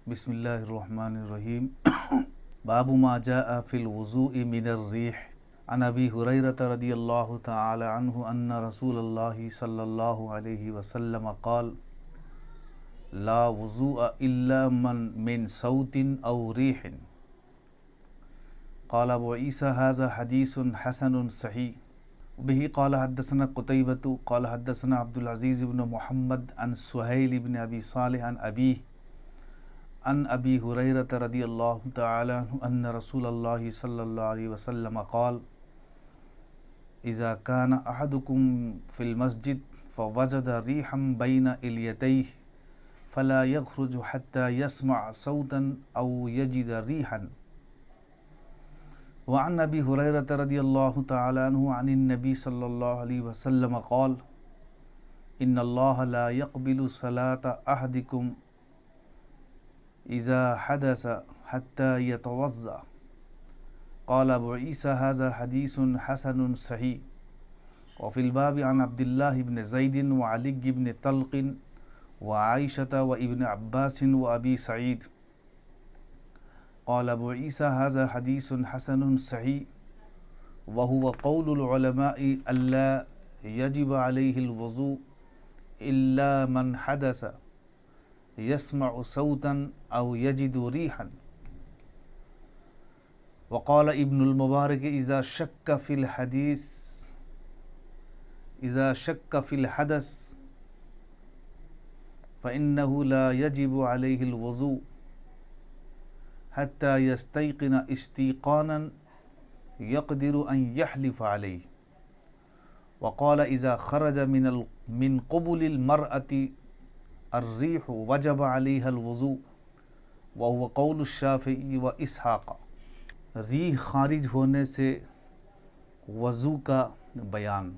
बिस्मिल्लाहिर्रहमानिर्रहीम। बाबु मा जाअ फिल वुज़ूइ मिनर रीह। अन अबी हुरैरता रदियल्लाहु तआला अन्हु अन्ना रसूलल्लाहि सल्लल्लाहु अलैहि वसल्लम क़ाल ला वुज़ूअ इल्ला मिन सौतिन औ रीहिन। क़ाल अबू ईसा हाज़ा हदीसुन हसनुन सहीह। बिही क़ाल हद्दसना क़ुतैबतु क़ाल हद्दसना अब्दुल अज़ीज़ इब्न मुहम्मद अन सुहैल इब्न अबी सालिह अन अबी हुरैरता रदियल्लाहु तआला अन्हु अन्ना रसूलल्लाहि सल्लल्लाहु अलैहि वसल्लम क़ाल इज़ा कान अहदुकुम फ़िल मस्जिद फ़वजद रीहम बैन इल्यतैहि फ़ला यख़रुज हत्ता यस्मअ सौतन औ यजिद रीहन। वअन अबी हुरैरता रदियल्लाहु तआला अन्हु अनिन नबी सल्लल्लाहु अलैहि वसल्लम क़ाल इन्नल्लाह ला यक़बिलु सलाता अहदिकुम इज़ा हदस हत्ता यतवज़्ज़ा। क़ाल अबू ईसा हाज़ा हदीसुन हसनुन सहीह। व फ़िल बाबि अन अब्दिल्लाह इब्न ज़ैदिन व अली इब्न तल्क़िन व आइशता व इब्न अब्बासिन व अबी सईद। क़ाल अबू ईसा हाज़ा हदीसुन हसनुन सहीह व हुवा क़ौलुल उलमाई अल्ला यजिब अलैहिल वुज़ू इल्ला मन हदस यस्मअ सौतन औ यजिदु रीहन। वक़ाल इब्नुल मुबारक इज़ा शक्क फ़िल हदस फ़इन्नहु ला यजिबु अलैहिल वुज़ू हत्ता यस्तयक़िन इस्तिक़ानन यक़दिरु अन यहलिफ़ अलैहि। वक़ाल इज़ा ख़रज मिन क़ुबुलिल मरअति अर्रीहु वजब अलैहा वुज़ू व हुवा क़ौलु शाफ़िई व इसहाक़। रीह खारिज होने से वज़ू का बयान।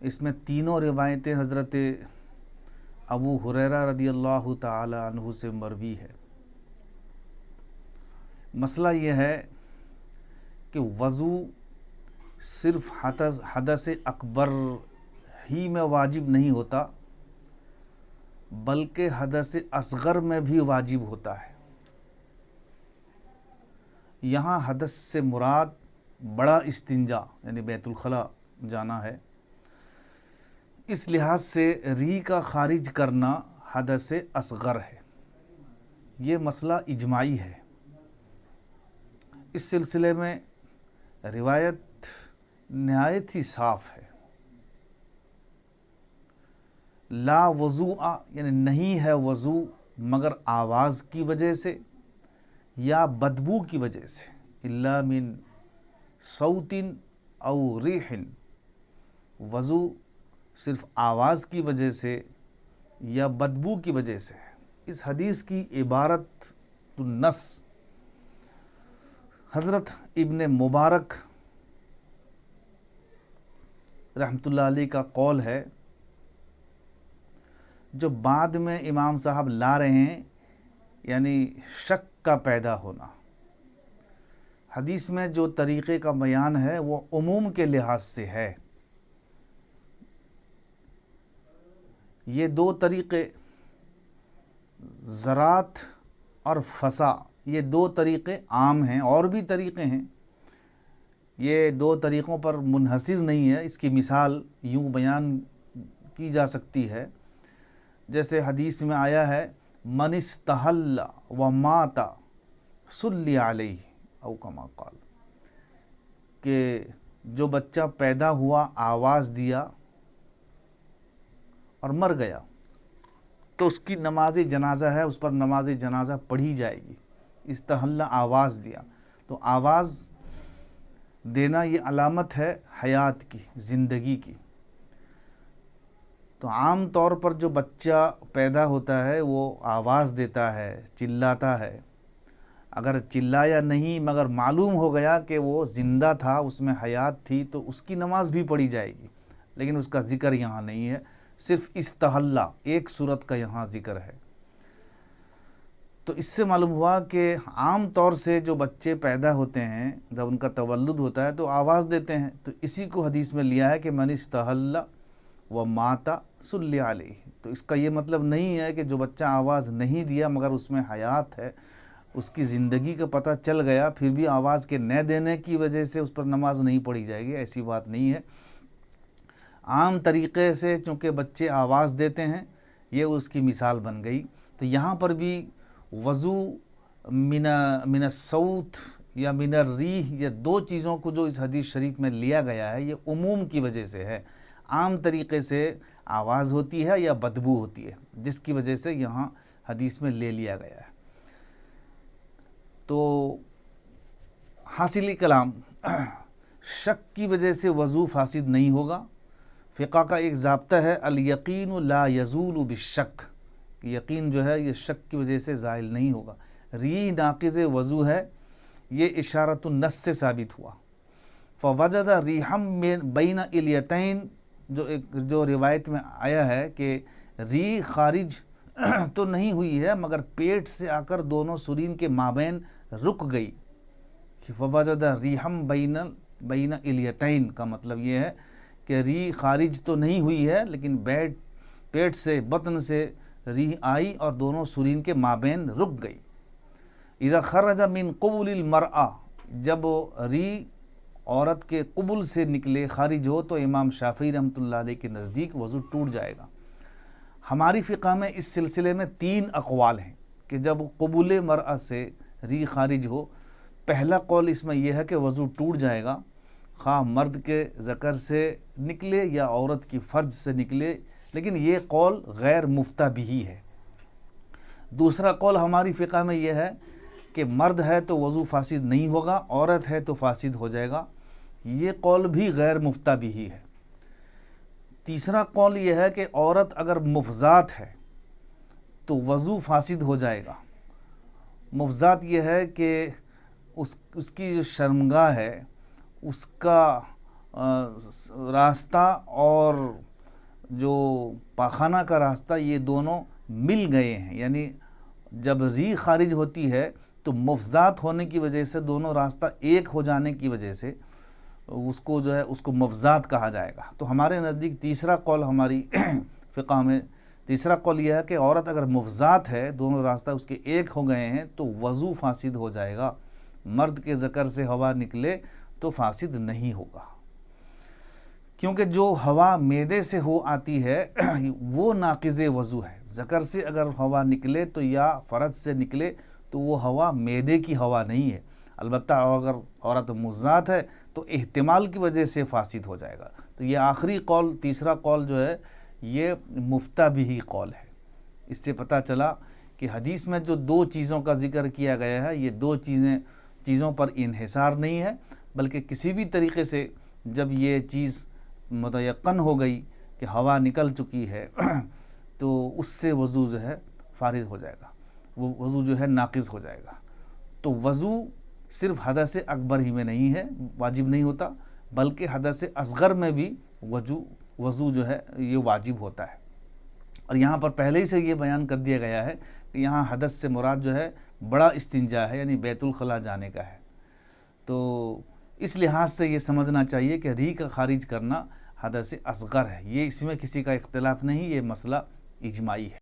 इसमें तीनों रिवायतें हज़रत अबू हुरैरा रदियल्लाहु तआला अन्हु से मरवी है। मसला यह है कि वज़ू सिर्फ़ हदस अकबर ही में वाजिब नहीं होता बल्कि हदस असग़र में भी वाजिब होता है। यहाँ हदस से मुराद बड़ा इस्तिंजा यानी बैतुल खला जाना है। इस लिहाज से री का खारिज करना हदस असग़र है। ये मसला इजमाई है। इस सिलसिले में रिवायत नहायत ही साफ़ है। ला वज़ूअ यानी नहीं है वज़ू मगर आवाज़ की वजह से या बदबू की वजह से। इल्ला मिन सौतिन औ रीहिन, वज़ू सिर्फ़ आवाज़ की वजह से या बदबू की वजह से। इस हदीस की इबारत नस हज़रत इब्न मुबारक रहमतुल्लाह अलैह का कौल है, जो बाद में इमाम साहब ला रहे हैं, यानी शक का पैदा होना। हदीस में जो तरीक़े का बयान है वो उमूम के लिहाज से है। ये दो तरीक़े ज़रात और फ़सा, ये दो तरीक़े आम हैं, और भी तरीक़े हैं। ये दो तरीक़ों पर मुनहसिर नहीं है। इसकी मिसाल यूँ बयान की जा सकती है, जैसे हदीस में आया है मन इस्तहल्ला व माता सुल्ली अलैहि औ कमा क़ाल, कि जो बच्चा पैदा हुआ, आवाज़ दिया और मर गया तो उसकी नमाज जनाजा है, उस पर नमाज जनाजा पढ़ी जाएगी। इस्तहल्ला आवाज़ दिया, तो आवाज़ देना ये अलामत है हयात की, ज़िंदगी की। तो आम तौर पर जो बच्चा पैदा होता है वो आवाज़ देता है, चिल्लाता है। अगर चिल्लाया नहीं मगर मालूम हो गया कि वो ज़िंदा था, उसमें हयात थी, तो उसकी नमाज भी पढ़ी जाएगी, लेकिन उसका ज़िक्र यहाँ नहीं है। सिर्फ़ इस्तहल्ला एक सूरत का यहाँ ज़िक्र है। तो इससे मालूम हुआ कि आम तौर से जो बच्चे पैदा होते हैं, जब उनका तवल्लुद होता है तो आवाज़ देते हैं। तो इसी को हदीस में लिया है कि मन इस्तहल्ला व माता صلی علیہ. تو اس کا یہ مطلب نہیں ہے کہ جو بچہ آواز نہیں دیا مگر اس میں حیات ہے، اس کی زندگی کا پتہ چل گیا پھر بھی آواز کے نہ دینے کی وجہ سے اس پر نماز نہیں پڑھی جائے گی، ایسی بات نہیں ہے. عام طریقے سے چونکہ بچے آواز دیتے ہیں، یہ اس کی مثال بن گئی. تو یہاں پر بھی وضو من الصوت یا من الریح، یہ دو چیزوں کو جو اس حدیث شریف میں لیا گیا ہے یہ عموم کی وجہ سے ہے. عام طریقے سے آواز ہوتی ہے یا بدبو ہوتی ہے، جس کی وجہ سے یہاں حدیث میں لے لیا گیا ہے. تو حاصل کلام، شک کی وجہ سے وضو فاسد نہیں ہوگا. فقہ کا ایک ضابطہ ہے الیقین لا یزول بالشک، یقین جو ہے یہ شک کی وجہ سے زائل نہیں ہوگا. ری ناقض وضو ہے، یہ اشارۃ النص سے ثابت ہوا. فوجد ریحم بین الیتین، جو روایت میں آیا ہے کہ ری خارج تو نہیں ہوئی ہے مگر پیٹ سے آ کر دونوں سرین کے مابین رک گئی. فوجد ریحم بین الیتین کا مطلب یہ ہے کہ ری خارج تو نہیں ہوئی ہے لیکن پیٹ سے، بطن سے ری آئی اور دونوں سرین کے مابین رک گئی. اذا خرج من قبل المرأة، جب ری عورت کے قبل سے نکلے، خارج ہو، تو امام شافعی رحمۃ اللہ علیہ کے نزدیک وضو ٹوٹ جائے گا. ہماری فقہ میں اس سلسلے میں 3 اقوال ہیں کہ جب قبول مرأہ سے ری خارج ہو، پہلا قول اس میں یہ ہے کہ وضو ٹوٹ جائے گا، خواہ مرد کے ذکر سے نکلے یا عورت کی فرج سے نکلے، لیکن یہ قول غیر مفتہ بھی ہے. دوسرا قول ہماری فقہ میں یہ ہے کہ مرد ہے تو وضو فاسد نہیں ہوگا، عورت ہے تو فاسد ہو جائے گا، یہ قول بھی غیر مفتہ بھی ہے. تیسرا قول یہ ہے کہ عورت اگر مفضات ہے تو وضو فاسد ہو جائے گا. مفضات یہ ہے کہ اس کی جو شرمگاہ ہے، اس کا راستہ اور جو پاخانہ کا راستہ، یہ دونوں مل گئے ہیں. یعنی جب ری خارج ہوتی ہے تو مفضات ہونے کی وجہ سے، دونوں راستہ ایک ہو جانے کی وجہ سے اس کو جو ہے اس کو مفضات کہا جائے گا. تو ہمارے نزدیک تیسرا قول، ہماری فقہ میں تیسرا قول یہ ہے کہ عورت اگر مفضات ہے، دونوں راستہ اس کے ایک ہو گئے ہیں تو وضو فاسد ہو جائے گا. مرد کے ذکر سے ہوا نکلے تو فاسد نہیں ہوگا، کیونکہ جو ہوا معدے سے ہو آتی ہے وہ ناقض وضو ہے. ذکر سے اگر ہوا نکلے تو یا فرج سے نکلے تو وہ ہوا معدے کی ہوا نہیں ہے. البتہ اگر عورت مفضات ہے تو احتمال کی وجہ سے فاسد ہو جائے گا. تو یہ آخری قول، تیسرا قول جو ہے یہ مفتہ بھی قول ہے. اس سے پتہ چلا کہ حدیث میں جو 2 چیزوں کا ذکر کیا گیا ہے، یہ 2 چیزوں پر انحصار نہیں ہے، بلکہ کسی بھی طریقے سے جب یہ چیز متیقن ہو گئی کہ ہوا نکل چکی ہے تو اس سے وضو جو ہے فارغ ہو جائے گا، وہ وضو جو ہے ناقض ہو جائے گا. تو وضو صرف حدث اکبر ہی میں نہیں ہے، واجب نہیں ہوتا، بلکہ حدث اصغر میں بھی وضو جو ہے یہ واجب ہوتا ہے. اور یہاں پر پہلے ہی سے یہ بیان کر دیا گیا ہے کہ یہاں حدث سے مراد جو ہے بڑا استنجا ہے، یعنی بیت الخلاء جانے کا ہے. تو اس لحاظ سے یہ سمجھنا چاہیے کہ ری کا خارج کرنا حدث اصغر ہے، یہ اس میں کسی کا اختلاف نہیں، یہ مسئلہ اجماعی ہے.